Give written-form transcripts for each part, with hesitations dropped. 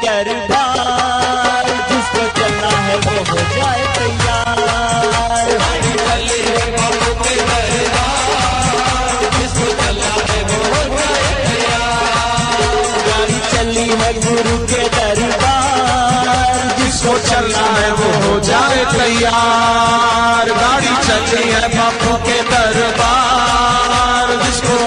दरबार, जिसको चलना है वो हो जाए तैयार। गाड़ी चली है बाबू के दरबार, जिसको चलना है वो हो जाए तैयार। गाड़ी चली है गुरु के दरबार, जिसको चलना है वो हो जाए तैयार। गाड़ी चली है बाबू के दरबार, जिसको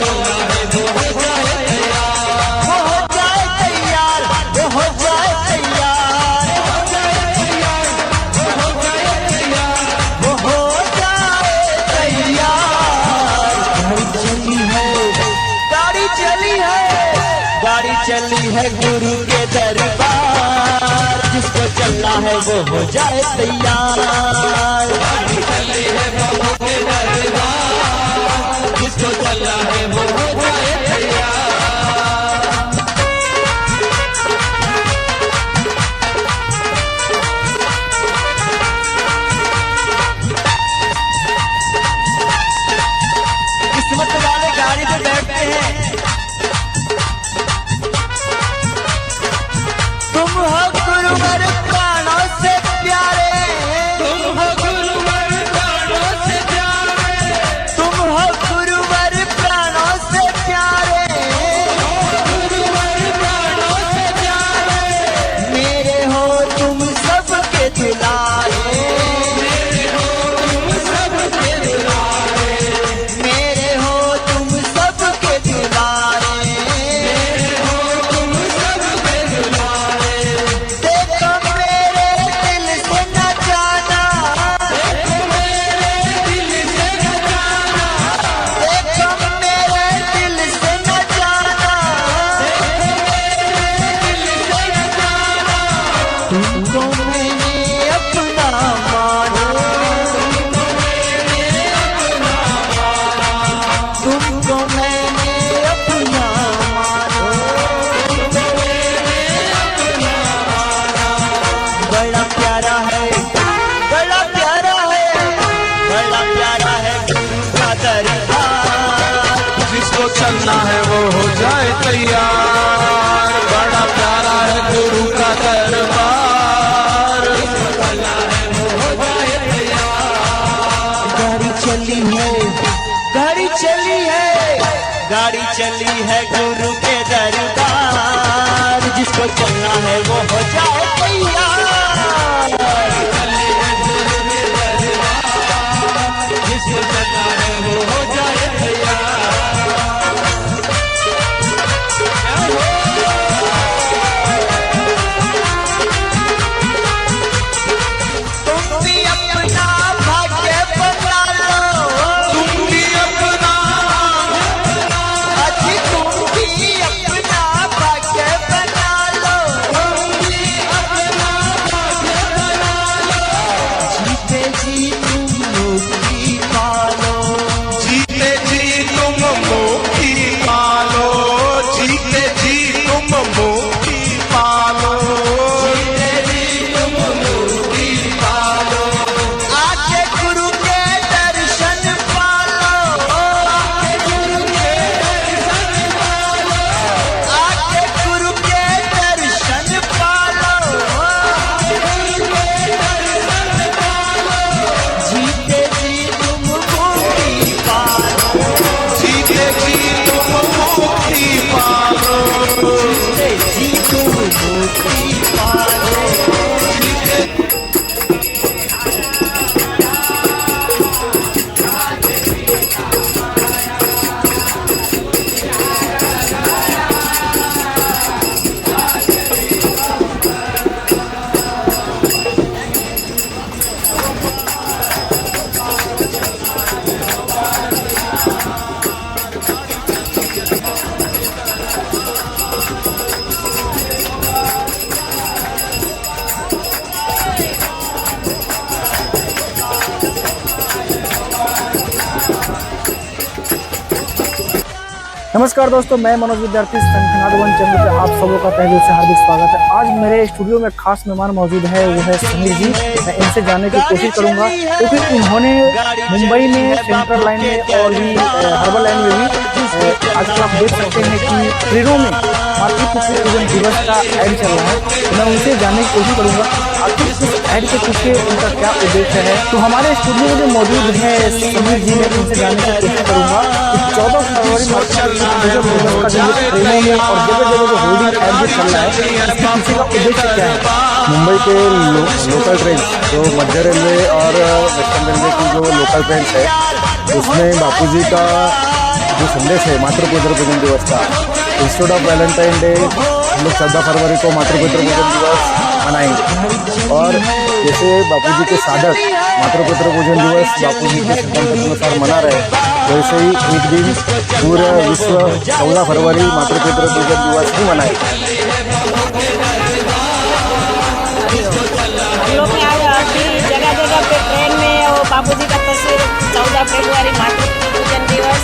चली है गुरु के दरबार, जिसको चलना है वो हो जाए तैयार। गाड़ी चली है बाबू के दरबार, जिसको चलना है वो हो जाए तैयार। किस्मत वाले गाड़ी पे बैठते हैं। तुम हो गुरुवर प्राणों से प्यारे, तुम हो गुरुवर प्राणों से प्यारे, तुम हो गुरुवर प्राणों से प्यारे, गुरुवर प्राणों से प्यारे। मेरे हो तुम सबके दुलारे, मेरे हो तुम सबके दुलारे, मेरे हो तुम सबके दुलारे, मेरे हो तुम सबके दुलारे। देखो मेरे दिल से न जाना, देखो मेरे दिल से न जाना, देखो मेरे दिल से न जाना, देखो मेरे दिल से न जाना। तुमको मैंने अपना माना, तुमको मैंने अपना माना, तुमको मैंने अपना माना, तुमको मैंने अपना माना। बड़ा प्यारा है, बड़ा प्यारा है, बड़ा प्यारा है गुरु का दरबार, जिसको चलना है वो हो जाए तैयार। बड़ा प्यारा है गुरु का दरबार, जिसको चलना है वो हो जाए तैयार। गाड़ी चली है, गाड़ी चली है, गाड़ी चली है गुरु के दरबार, जिसको चलना है वो हो जाए तैयार। चली है गुरु के दरबार, जिसको चलना है वो हो जाए तैयार। तुम भी अपना भाग्य बना लो, तुम भी अपना, अजी तुम भी अपना भाग्य बना लो, तुम भी अपना भाग्य बना लो। जीते जी तुम मुक्ति पालो, जीते जी तुम मुक्ति पालो, जीते जी तुम मुक्ति पालो, जीते जी तुम मुक्ति पालो। आके गुरु के दर्शन पालो, आके गुरु के दर्शन पालो, आके गुरु के दर्शन पालो, आके गुरु के दर्शन पालो। जीते जी तुम मुक्ति पालो, जीते जी तुम मुक्ति पालो, जीते जी तुम मुक्ति पालो। नमस्कार दोस्तों, मैं मनोज विद्यार्थी संखनादवन चैनल पे आप सबों का तहे दिल से हार्दिक स्वागत है। आज मेरे स्टूडियो में खास मेहमान मौजूद है, वो है समीर जी। मैं इनसे जानने की कोशिश करूंगा क्योंकि इन्होंने मुंबई में सेंट्रल लाइन में और भी हर्बल लाइन में भी आजकल आप देख सकते हैं कि ट्रेनों में मातृपितृ पूजन दिवस का ऐड चल रहा है, तो मैं उनसे जानने की कोशिश करूँगा आखिर इस ऐड के पीछे उनका क्या उद्देश्य है। तो हमारे स्टूडियो में जो मौजूद है समीर जी, मैं उनसे जानने की कोशिश करूँगा कि 14 फरवरी मातृपितृ पूजन दिवस का जो ट्रेनों में और जगह जगह जो होर्डिंग ऐड जो चल रहा है, इसके पीछे का उद्देश्य क्या है। मुंबई के लोकल ट्रेन जो मध्य रेलवे और वेस्टर्न रेलवे की जो लोकल ट्रेन है, उसमें बापूजी का जो संदेश है मातृपितृ पूजन दिवस का, इंस्टेड ऑफ वैलेंटाइन डे हम लोग 14 फरवरी को मातृपितृ पूजन दिवस मनाएंगे। और जैसे बापूजी के साधक मातृपितृ पूजन दिवस बापूजी के सिद्धांत के अनुसार मना रहे, वैसे ही एक दिन पूरे विश्व 14 फरवरी मातृपितृ पूजन दिवस ही मनाएंगे। हम लोग यहाँ अभी जगह जगह पे ट्रेन में और बापूजी का तस्वीर 14 फरवरी मातृपितृ पूजन दिवस,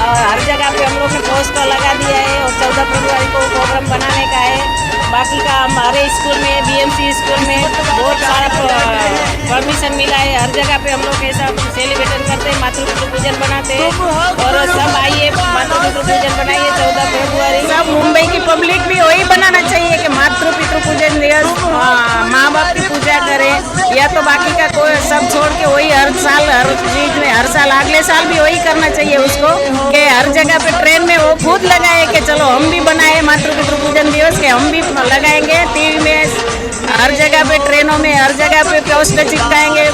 और हर जगह पे हम लोग ने पोस्टर लगा दिया है और 14 फरवरी को प्रोग्राम बनाने का है। बाकी का हमारे स्कूल में बीएमसी स्कूल में बहुत सारा परमिशन मिला है, हर जगह पे हम लोग ऐसा सेलिब्रेशन करते हैं, मातृपितृ पूजन बनाते हैं। और सब आइए मातृपितृ पूजन बनाइए 14 फरवरी। सब मुंबई की पब्लिक भी वही बनाना चाहिए कि मातृपितृ पूजन दिवस माँ बाप की पूजा करें, या तो बाकी का कोई सब छोड़ के वही हर साल हर चीज में हर साल अगले साल भी वही करना चाहिए उसको, कि हर जगह पे ट्रेन में वो खुद लगाए कि चलो हम भी बनाए मातृपितृ पूजन दिवस के, हम भी लगाएंगे टीवी में, हर जगह पे ट्रेनों में हर जगह पे पोस्टर चिपकाएंगे,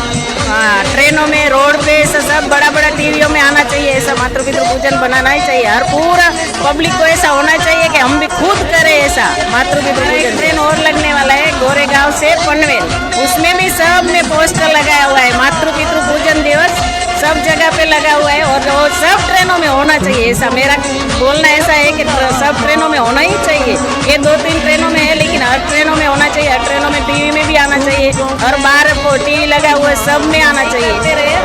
ट्रेनों में रोड पे सब बड़ा बड़ा टीवियों में आना चाहिए। ऐसा मातृपितृ पूजन बनाना ही चाहिए, हर पूरा पब्लिक को ऐसा होना चाहिए कि हम भी खुद करें ऐसा मातृपितृ पूजन। ट्रेन और लगने वाला है गोरेगांव से पनवेल, उसमें भी सब में पोस्टर लगाया हुआ है मातृपितृ पूजन दिवस, सब जगह पे लगा हुआ है। और वो सब ट्रेनों में होना चाहिए, ऐसा मेरा बोलना ऐसा है कि सब ट्रेनों में होना ही चाहिए। ये 2-3 ट्रेनों में है लेकिन हर ट्रेनों में होना चाहिए, हर ट्रेनों में टीवी में भी आना चाहिए, और बाहर को टीवी लगा हुआ है सब में आना चाहिए।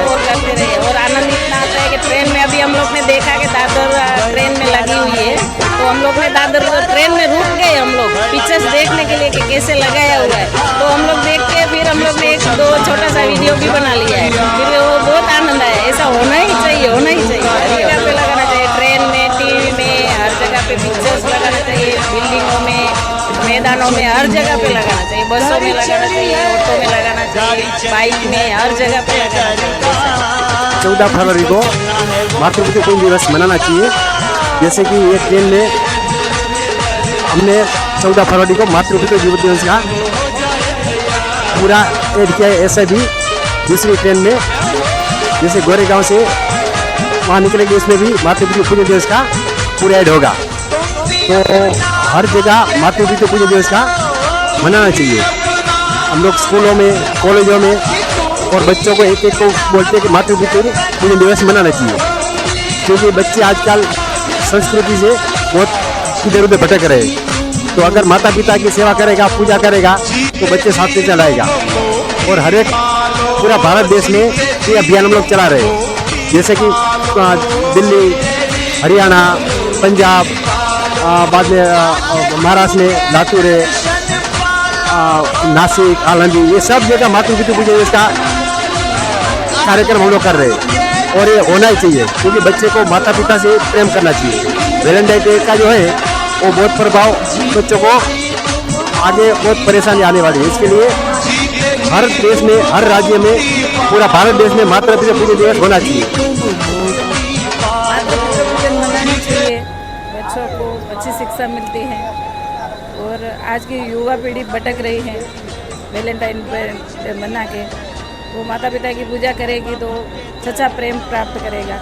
और करते रहे और आनंद इतना आता है कि ट्रेन में अभी हम लोग ने देखा कि दादर ट्रेन में लगी हुई है, तो हम लोग ने दादर ट्रेन में रुक गए हम लोग पिक्चर्स देखने के लिए कि कैसे लगाया हुआ है, तो हम लोग देख के फिर हम लोग ने 1-2 छोटा सा वीडियो भी बना लिया है, फिर वो बहुत आनंद आया। ऐसा होना ही चाहिए, होना ही चाहिए, हर जगह पे लगाना चाहिए, ट्रेन में टीवी में हर जगह पे पिक्चर्स लगाना चाहिए, बिल्डिंगों में मैदानों में हर जगह पे लगाना चाहिए, बसों में लगाना चाहिए, ऑटो में लगाना चाहिए, बाइक में हर जगह पे लगाना चाहिए। 14 फरवरी को मातृपितृ पूजन दिवस मनाना चाहिए। जैसे कि एक ट्रेन में हमने 14 फरवरी को मातृपितृ दिवस का पूरा ऐड किया है, ऐसे भी दूसरी ट्रेन में जैसे गोरेगांव से वहाँ निकलेंगे उसमें भी मातृपितृ पूजन दिवस का पूरा ऐड होगा। तो हर जगह मातृपितृ पूजन दिवस का मनाना चाहिए। हम लोग स्कूलों में कॉलेजों में और बच्चों को एक को बोलते हैं कि मातृपितृ पूजन दिवस मनाना चाहिए, क्योंकि बच्चे आजकल संस्कृति से बहुत इधर उधर भटक रहे हैं। तो अगर माता पिता की सेवा करेगा, पूजा करेगा, तो बच्चे साथ में चलाएगा। और हर एक पूरा भारत देश में ये अभियान हम लोग चला रहे हैं, जैसे कि दिल्ली, हरियाणा, पंजाब, बाद में महाराष्ट्र में लातूर है, नासिक, आलंदी, ये सब जगह मातृपितृ पूजन दिवस का कार्यक्रम हम लोग कर रहे हैं। और ये होना ही चाहिए, क्योंकि बच्चे को माता पिता से प्रेम करना चाहिए। वैलेंटाइन डे का जो है वो बहुत प्रभाव बच्चों को आगे बहुत परेशानी आने वाली है। इसके लिए हर देश में, हर राज्य में, पूरा भारत देश में मातृपितृ पूजन दिवस होना चाहिए। मातृपितृ पूजन मनाना चाहिए, बच्चों को अच्छी शिक्षा मिलती है। और आज की युवा पीढ़ी भटक रही है, वैलेंटाइन डे मना के वो माता पिता की पूजा करेगी तो सच्चा प्रेम प्राप्त करेगा।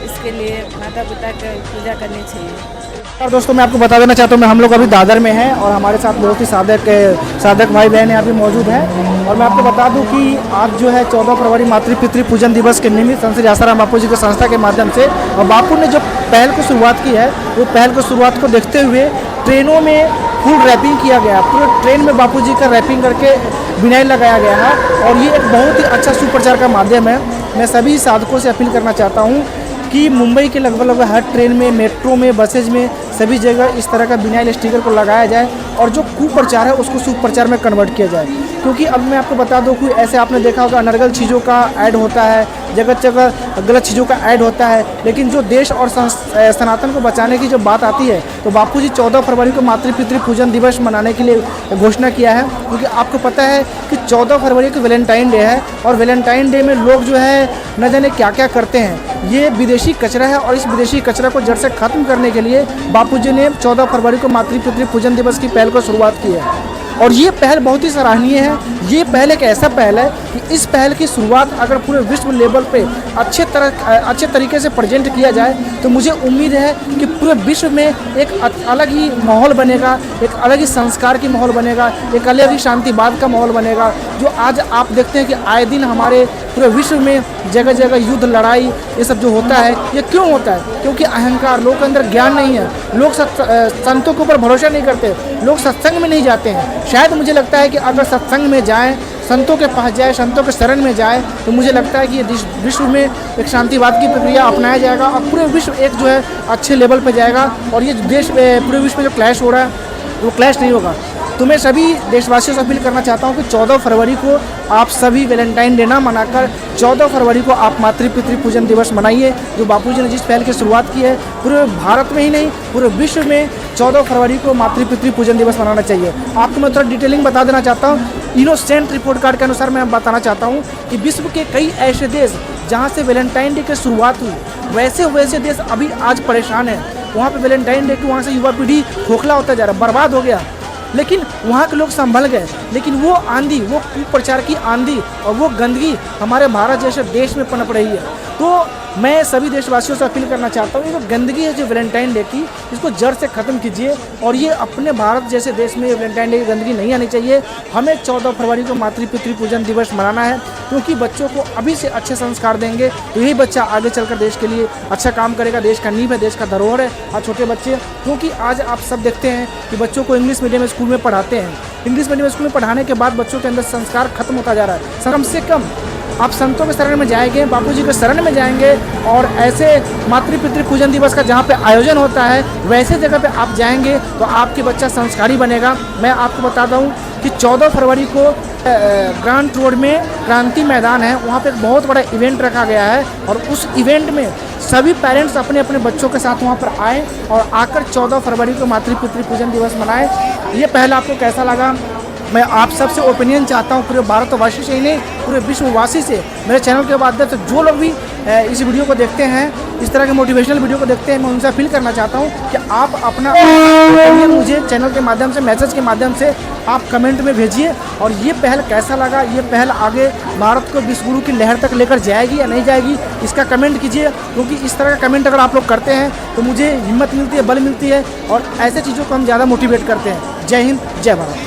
इसके लिए माता पिता की पूजा करनी चाहिए। और दोस्तों मैं आपको बता देना चाहता हूँ, हम लोग अभी दादर में हैं और हमारे साथ बहुत ही साधक भाई बहन यहाँ पे मौजूद हैं। और मैं आपको बता दूँ कि आज जो है 14 फरवरी मातृपितृ पूजन दिवस के निमित्त संत श्री आसाराम बापू जी की संस्था के माध्यम से और बापू ने जो पहल को शुरुआत की है, वो पहल को शुरुआत को देखते हुए ट्रेनों में फुल रैपिंग किया गया, पूरे ट्रेन में बापू जी का रैपिंग करके विनाइल लगाया गया है। और ये एक बहुत ही अच्छा सुप्रचार का माध्यम है। मैं सभी साधकों से अपील करना चाहता हूँ कि मुंबई के लगभग हर ट्रेन में, मेट्रो में, बसेज में, सभी जगह इस तरह का विनाइल स्टिकर को लगाया जाए, और जो कुप्रचार है उसको सुप्रचार में कन्वर्ट किया जाए। क्योंकि अब मैं आपको बता दूं कि ऐसे आपने देखा होगा अनर्गल चीज़ों का ऐड होता है, जगह जगह गलत चीज़ों का ऐड होता है, लेकिन जो देश और सनातन को बचाने की जब बात आती है तो बापूजी 14 फरवरी को मातृ-पितृ पूजन दिवस मनाने के लिए घोषणा किया है। क्योंकि आपको पता है कि 14 फरवरी को वैलेंटाइन डे है और वैलेंटाइन डे में लोग जो है न जाने क्या क्या करते हैं। ये विदेशी कचरा है और इस विदेशी कचरा को जड़ से खत्म करने के लिए बापूजी ने 14 फरवरी को मातृ-पितृ पूजन दिवस की पहल को शुरुआत की है। और ये पहल बहुत ही सराहनीय है। ये पहल एक ऐसा पहल है कि इस पहल की शुरुआत अगर पूरे विश्व लेवल पे अच्छे तरीके से प्रेजेंट किया जाए तो मुझे उम्मीद है कि पूरे विश्व में एक अलग ही माहौल बनेगा, एक अलग ही संस्कार की माहौल बनेगा, एक अलग ही शांतिवाद का माहौल बनेगा। जो आज आप देखते हैं कि आए दिन हमारे पूरे विश्व में जगह जगह युद्ध, लड़ाई, ये सब जो होता है, ये क्यों होता है? क्योंकि अहंकार, लोगों के अंदर ज्ञान नहीं है, लोग संतों के ऊपर भरोसा नहीं करते, लोग सत्संग में नहीं जाते हैं। शायद मुझे लगता है कि अगर सत्संग में जाएं, संतों के पास जाए, संतों के शरण में जाए, तो मुझे लगता है कि ये विश्व में एक शांतिवाद की प्रक्रिया अपनाया जाएगा और पूरे विश्व एक जो है अच्छे लेवल पे जाएगा और ये देश पूरे विश्व में जो क्लैश हो रहा है वो क्लैश नहीं होगा। तो मैं सभी देशवासियों से अपील करना चाहता हूँ कि 14 फरवरी को आप सभी वैलेंटाइन डे ना मनाकर 14 फरवरी को आप मातृ-पितृ पूजन दिवस मनाइए। जो बापूजी ने जिस पहल की शुरुआत की है, पूरे भारत में ही नहीं पूरे विश्व में 14 फरवरी को मातृ-पितृ पूजन दिवस मनाना चाहिए। आपको मैं थोड़ा डिटेलिंग बता देना चाहता हूँ। इनोसेंट रिपोर्ट कार्ड के अनुसार मैं बताना चाहता हूँ कि विश्व के कई ऐसे देश जहाँ से वैलेंटाइन डे की शुरुआत हुई, वैसे देश अभी आज परेशान है। वहाँ पे वैलेंटाइन डे की वहाँ से युवा पीढ़ी खोखला होता जा रहा, बर्बाद हो गया। लेकिन वहाँ के लोग संभल गए, लेकिन वो आंधी, वो कुप्रचार की आंधी और वो गंदगी हमारे भारत जैसे देश में पनप रही है। तो मैं सभी देशवासियों से अपील करना चाहता हूँ, ये जो गंदगी है जो वैलेंटाइन डे की, इसको जड़ से ख़त्म कीजिए और ये अपने भारत जैसे देश में वैलेंटाइन डे की गंदगी नहीं आनी चाहिए। हमें 14 फरवरी को मातृ-पितृ पूजन दिवस मनाना है, क्योंकि बच्चों को अभी से अच्छे संस्कार देंगे तो यही बच्चा आगे चलकर देश के लिए अच्छा काम करेगा। देश का नींव है, देश का धरोहर है आज छोटे बच्चे। क्योंकि आज आप सब देखते हैं कि बच्चों को इंग्लिश मीडियम स्कूल में पढ़ाते हैं, इंग्लिश मीडियम स्कूल में पढ़ाने के बाद बच्चों के अंदर संस्कार खत्म होता जा रहा है। कम से कम आप संतों के शरण में जाएंगे, बापूजी के शरण में जाएंगे और ऐसे मातृ-पितृ पूजन दिवस का जहाँ पे आयोजन होता है वैसे जगह पे आप जाएंगे तो आपके बच्चा संस्कारी बनेगा। मैं आपको बताता हूँ कि 14 फरवरी को ग्रांट रोड में क्रांति मैदान है, वहाँ पे एक बहुत बड़ा इवेंट रखा गया है और उस इवेंट में सभी पेरेंट्स अपने अपने बच्चों के साथ वहाँ पर आए और आकर 14 फरवरी को मातृ-पितृ पूजन दिवस मनाएं। ये पहला आपको कैसा लगा? मैं आप सबसे ओपिनियन चाहता हूँ, पूरे भारतवासी से ही नहीं पूरे विश्ववासी से। मेरे चैनल के माध्यम से जो लोग भी इस वीडियो को देखते हैं, इस तरह के मोटिवेशनल वीडियो को देखते हैं, मैं उनसे अपील करना चाहता हूँ कि आप अपना ओपिनियन मुझे चैनल के माध्यम से, मैसेज के माध्यम से आप कमेंट में भेजिए। और ये पहल कैसा लगा, ये पहल आगे भारत को विश्व गुरु की लहर तक लेकर जाएगी या नहीं जाएगी, इसका कमेंट कीजिए। क्योंकि इस तरह का कमेंट अगर आप लोग करते हैं तो मुझे हिम्मत मिलती है, बल मिलती है और ऐसे चीज़ों को हम ज़्यादा मोटिवेट करते हैं। जय हिंद, जय भारत।